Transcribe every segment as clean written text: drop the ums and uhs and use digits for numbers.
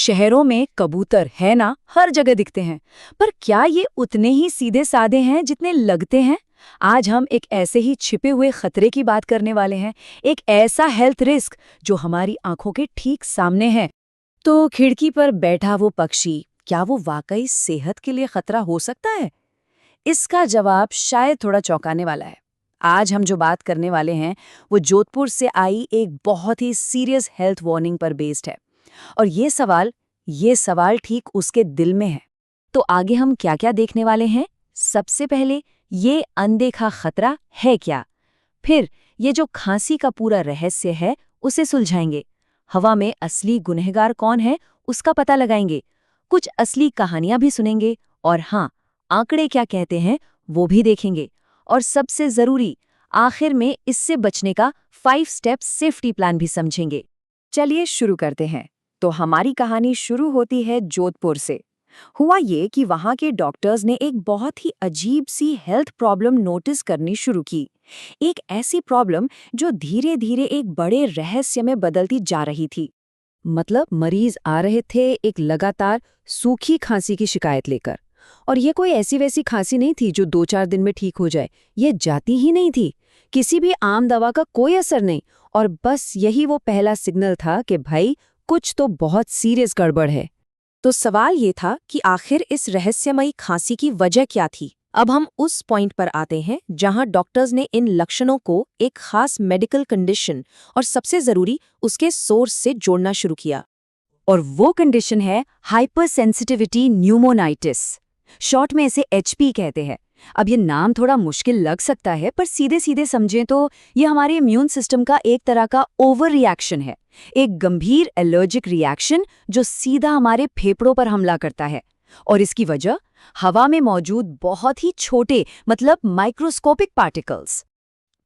शहरों में कबूतर है ना, हर जगह दिखते हैं। पर क्या ये उतने ही सीधे साधे हैं जितने लगते हैं? आज हम एक ऐसे ही छिपे हुए खतरे की बात करने वाले हैं, एक ऐसा हेल्थ रिस्क जो हमारी आंखों के ठीक सामने है। तो खिड़की पर बैठा वो पक्षी, क्या वो वाकई सेहत के लिए खतरा हो सकता है? इसका जवाब शायद थोड़ा चौंकाने वाला है। आज हम जो बात करने वाले हैं वो जोधपुर से आई एक बहुत ही सीरियस हेल्थ वार्निंग पर बेस्ड है। और ये सवाल ठीक उसके दिल में है। तो आगे हम क्या-क्या देखने वाले हैं? सबसे पहले ये अनदेखा खतरा है क्या? फिर ये जो खांसी का पूरा रहस्य है उसे सुलझाएंगे। हवा में असली गुनहगार कौन है उसका पता लगाएंगे। कुछ असली कहानियां भी सुनेंगे और हाँ, आंकड़े क्या कहते हैं वो भी देखेंगे। और सबसे जरूरी, आखिर में इससे बचने का 5 स्टेप सेफ्टी प्लान भी समझेंगे। चलिए शुरू करते हैं। तो हमारी कहानी शुरू होती है जोधपुर से। हुआ ये कि वहाँ के डॉक्टर्स ने एक बहुत ही अजीब सी हेल्थ प्रॉब्लम नोटिस करनी शुरू की। एक ऐसी प्रॉब्लम जो धीरे धीरे एक बड़े रहस्य में बदलती जा रही थी। मतलब मरीज आ रहे थे एक लगातार सूखी खांसी की शिकायत लेकर। और ये कोई ऐसी वैसी खांसी नहीं थी जो 2-4 दिन में ठीक हो जाए। ये जाती ही नहीं थी। किसी भी आम दवा का कोई असर नहीं। और बस यही वो पहला सिग्नल था कि भाई कुछ तो बहुत सीरियस गड़बड़ है। तो सवाल ये था कि आखिर इस रहस्यमयी खांसी की वजह क्या थी। अब हम उस पॉइंट पर आते हैं जहां डॉक्टर्स ने इन लक्षणों को एक खास मेडिकल कंडीशन और सबसे जरूरी उसके सोर्स से जोड़ना शुरू किया। और वो कंडीशन है हाइपर सेंसिटिविटी न्यूमोनाइटिस। शॉर्ट में इसे एचपी कहते हैं। अब ये नाम थोड़ा मुश्किल लग सकता है, पर सीधे सीधे समझें तो ये हमारे इम्यून सिस्टम का एक तरह का ओवर रिएक्शन है। एक गंभीर एलर्जिक रिएक्शन जो सीधा हमारे फेफड़ों पर हमला करता है। और इसकी वजह हवा में मौजूद बहुत ही छोटे, मतलब माइक्रोस्कोपिक पार्टिकल्स।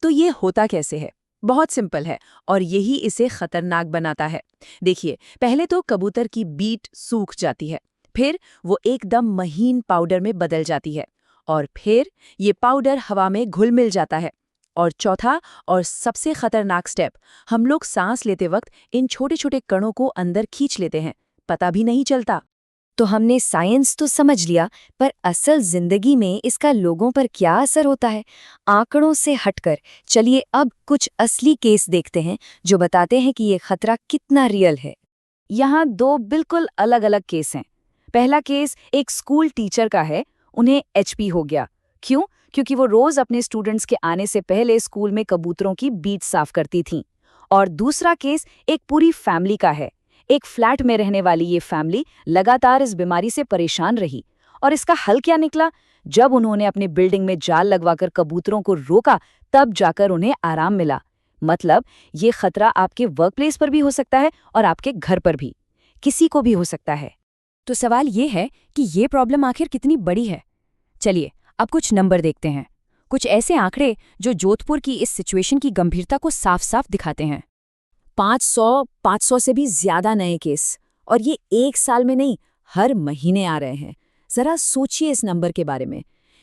तो ये होता कैसे है? बहुत सिंपल है और यही इसे खतरनाक बनाता है। देखिए, पहले तो कबूतर की बीट सूख जाती है, फिर वो एकदम महीन पाउडर में बदल जाती है और फिर ये पाउडर हवा में घुल मिल जाता है। और चौथा और सबसे खतरनाक स्टेप, हम लोग सांस लेते वक्त इन छोटे छोटे कणों को अंदर खींच लेते हैं, पता भी नहीं चलता। तो हमने साइंस तो समझ लिया, पर असल जिंदगी में इसका लोगों पर क्या असर होता है? आंकड़ों से हटकर चलिए अब कुछ असली केस देखते हैं जो बताते हैं कि ये खतरा कितना रियल है। यहाँ 2 बिल्कुल अलग अलग केस हैं। पहला केस एक स्कूल टीचर का है। उन्हें एचपी हो गया। क्यों? क्योंकि वो रोज अपने स्टूडेंट्स के आने से पहले स्कूल में कबूतरों की बीट साफ करती थीं। और दूसरा केस एक पूरी फैमिली का है। एक फ्लैट में रहने वाली ये फैमिली लगातार इस बीमारी से परेशान रही। और इसका हल क्या निकला? जब उन्होंने अपनी बिल्डिंग में जाल लगवाकर कबूतरों को रोका, तब जाकर उन्हें आराम मिला। मतलब ये खतरा आपके वर्कप्लेस पर भी हो सकता है और आपके घर पर भी, किसी को भी हो सकता है। तो सवाल ये है कि ये प्रॉब्लम आखिर कितनी बड़ी है। चलिए अब कुछ नंबर देखते हैं, कुछ ऐसे आंकड़े जो जोधपुर की इस सिचुएशन की गंभीरता को साफ साफ दिखाते हैं। 500 से भी ज्यादा नए केस, और ये एक साल में नहीं, हर महीने आ रहे हैं। जरा सोचिए इस नंबर के बारे में।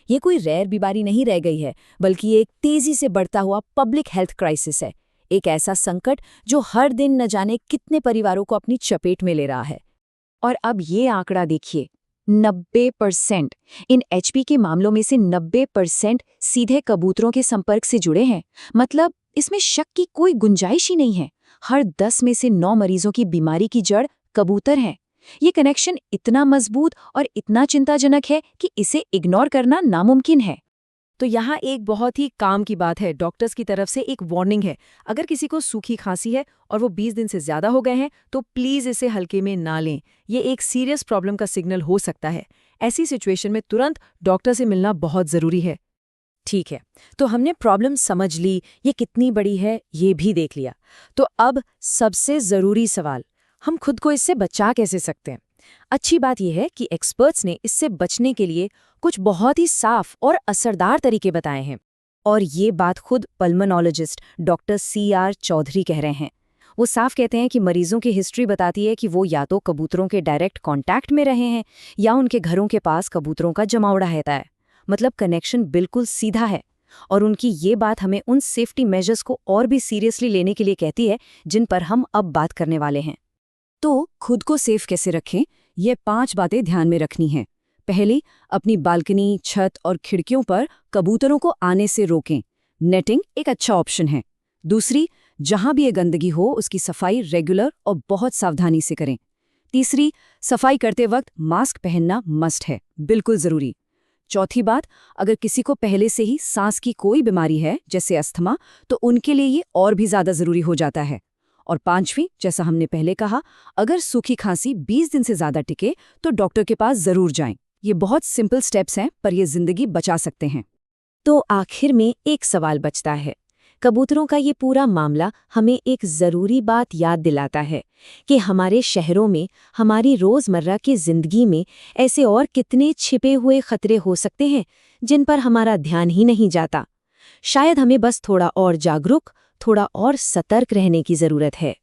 ये कोई रेयर बीमारी नहीं रह गई है, बल्कि एक तेजी से बढ़ता हुआ पब्लिक हेल्थ क्राइसिस है। एक ऐसा संकट जो हर दिन न जाने कितने परिवारों को अपनी चपेट में ले रहा है। और अब ये आंकड़ा देखिए, 90%। इन एचपी के मामलों में से 90% सीधे कबूतरों के संपर्क से जुड़े हैं। मतलब इसमें शक की कोई गुंजाइश ही नहीं है। हर 10 में से 9 मरीजों की बीमारी की जड़ कबूतर है। ये कनेक्शन इतना मजबूत और इतना चिंताजनक है कि इसे इग्नोर करना नामुमकिन है। तो यहाँ एक बहुत ही काम की बात है, डॉक्टर्स की तरफ से एक वार्निंग है। अगर किसी को सूखी खांसी है और वो 20 दिन से ज्यादा हो गए हैं, तो प्लीज इसे हल्के में ना लें। ये एक सीरियस प्रॉब्लम का सिग्नल हो सकता है। ऐसी सिचुएशन में तुरंत डॉक्टर से मिलना बहुत जरूरी है। ठीक है, तो हमने प्रॉब्लम समझ ली, ये कितनी बड़ी है ये भी देख लिया। तो अब सबसे जरूरी सवाल, हम खुद को इससे बचा कैसे सकते हैं? अच्छी बात यह है कि एक्सपर्ट्स ने इससे बचने के लिए कुछ बहुत ही साफ और असरदार तरीके बताए हैं। और ये बात खुद पल्मोनोलॉजिस्ट डॉक्टर CR चौधरी कह रहे हैं। वो साफ कहते हैं कि मरीजों की हिस्ट्री बताती है कि वो या तो कबूतरों के डायरेक्ट कांटेक्ट में रहे हैं या उनके घरों के पास कबूतरों का जमावड़ा रहता है। मतलब कनेक्शन बिल्कुल सीधा है। और उनकी ये बात हमें उन सेफ्टी मेजर्स को और भी सीरियसली लेने के लिए कहती है जिन पर हम अब बात करने वाले हैं। तो खुद को सेफ कैसे रखें, ये 5 बातें ध्यान में रखनी हैं। पहली, अपनी बालकनी, छत और खिड़कियों पर कबूतरों को आने से रोकें। नेटिंग एक अच्छा ऑप्शन है। दूसरी, जहां भी ये गंदगी हो उसकी सफाई रेगुलर और बहुत सावधानी से करें। तीसरी, सफाई करते वक्त मास्क पहनना मस्ट है, बिल्कुल ज़रूरी। चौथी बात, अगर किसी को पहले से ही सांस की कोई बीमारी है जैसे अस्थमा, तो उनके लिए ये और भी ज़्यादा ज़रूरी हो जाता है। और पांचवी, जैसा हमने पहले कहा, अगर सूखी खांसी 20 दिन से ज़्यादा टिके तो डॉक्टर के पास ज़रूर जाएं। ये बहुत सिंपल स्टेप्स हैं, पर ये ज़िंदगी बचा सकते हैं। तो आखिर में एक सवाल बचता है। कबूतरों का ये पूरा मामला हमें एक ज़रूरी बात याद दिलाता है कि हमारे शहरों में, हमारी रोज़मर्रा की ज़िंदगी में ऐसे और कितने छिपे हुए खतरे हो सकते हैं जिन पर हमारा ध्यान ही नहीं जाता। शायद हमें बस थोड़ा और जागरूक, थोड़ा और सतर्क रहने की ज़रूरत है।